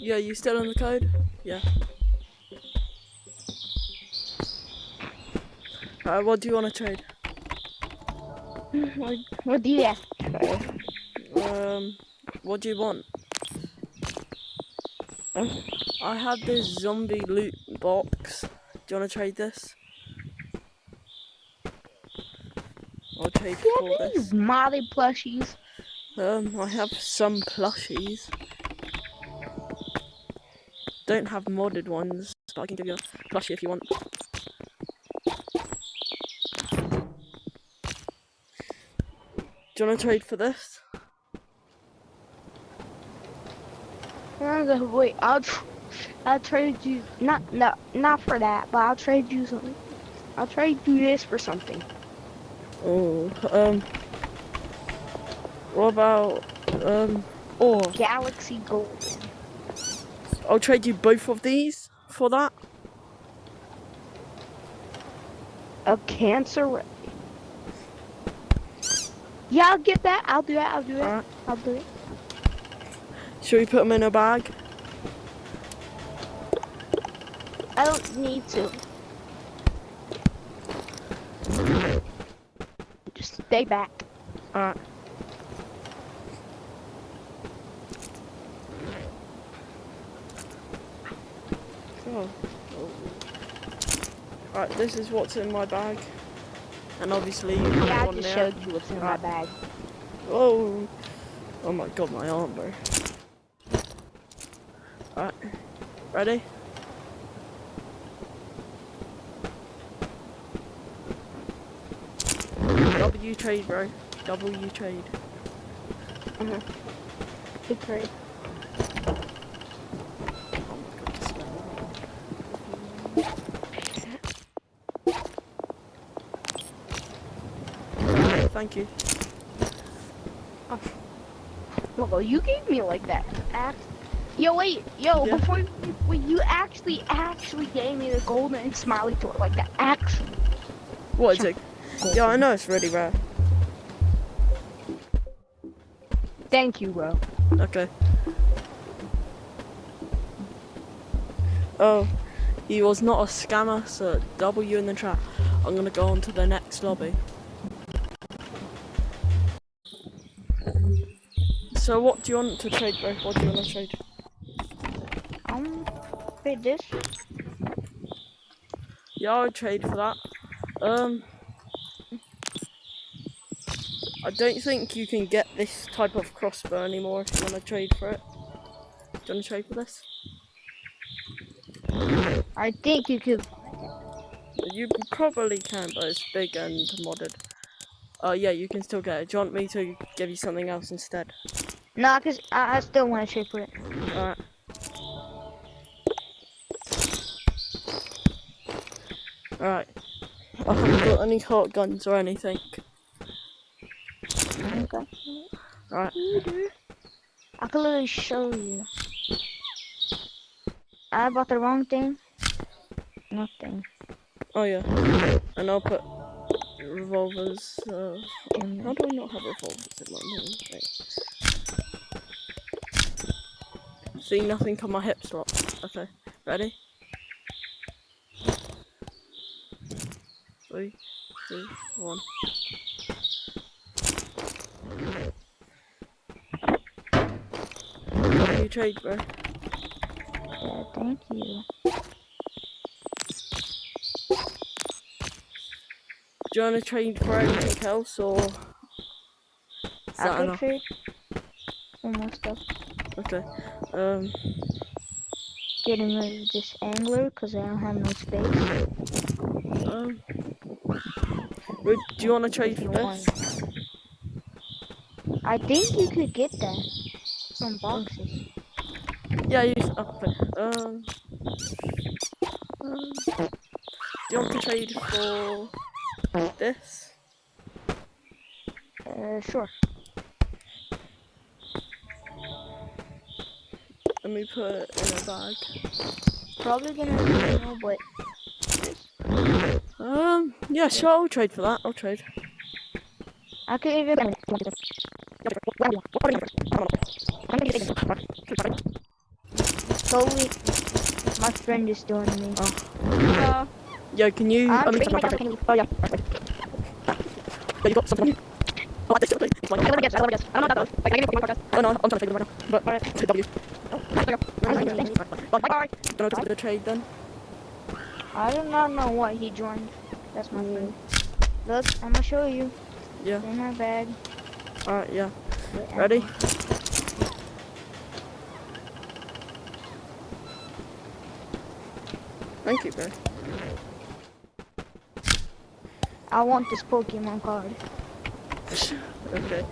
Yeah, you still in the code? Yeah. What do you want to trade? What do you have to trade? What do you want? Um, I have this zombie loot box. Do you want to trade this? I'll trade Do you for have any this. modded plushies? I have some plushies. Don't have modded ones, but I can give you a plushie if you want. Do you want to trade for this? Wait, I'll trade you not for that, but I'll trade you something. I'll trade you this for something. Oh, what about ore? Galaxy Gold. I'll trade you both of these for that. A cancer. Yeah, I'll get that. I'll do that. I'll do it. Alright. I'll do it. Should we put them in a bag? I don't need to. Just stay back. Alright. Oh. Alright, this is what's in my bag. And obviously you have Yeah, I one just there. showed you what's in my bag. Oh. Oh my god, my arm, bro. Alright. Ready? W trade, bro. W trade. Good trade. Oh my god, just spend that. Thank you. Well, you gave me like that. Yo, wait, yo, Yeah. before you actually gave me the golden smiley toy like that. Actually. What is it? Yeah, I know it's really rare. Thank you, bro. Okay. Oh, he was not a scammer, so W in the chat. I'm gonna go on to the next lobby. So what do you want to trade, bro? What do you want to trade? Wait, this? Yeah, I'll trade for that. I don't think you can get this type of crossbow anymore if you want to trade for it. Do you want to trade for this? I think you could. You probably can, but it's big and modded. Oh yeah, you can still get it. Do you want me to give you something else instead? Nah, cause I still want to trade for it. Alright. Alright. I haven't got any hot guns or anything. Okay. Alright. I can literally show you. I bought the wrong thing. Nothing. Oh yeah. And I'll put revolvers. How do I not have revolvers in my name? Wait. See, nothing on my hip slot. Okay. Ready? 3, 2, 1. What do you trade, bro? Yeah, thank you. Do you want to trade for anything else, or is I that can enough? trade for more stuff. Okay. Getting rid of this angler because I don't have no space. Do you want to trade If for you this? want. I think you could get that from boxes. Yeah, you. Okay. Do you want to trade for this? Sure. Let me put it in a bag. Probably gonna say no, but yeah, sure, I'll trade for that. I'll trade. I could even. Slowly, my friend is doing me. Uh, Yo, can you? I'm I mean, trading myself. Oh yeah. yeah, you got something on you. Oh, I just it's fine. I don't wanna guess. I don't wanna guess. I don't know what that was. Like, I give me a Pokemon podcast. Oh no, I'm trying to figure them right now. But Alright. hit W. Okay. Bye. Bye. Don't know the trade then. I do not know what he joined. That's my friend. Look, I'm gonna show you. Yeah. In my bag. Alright, yeah. Ready? Thank you, bro. I want this Pokemon card. Okay.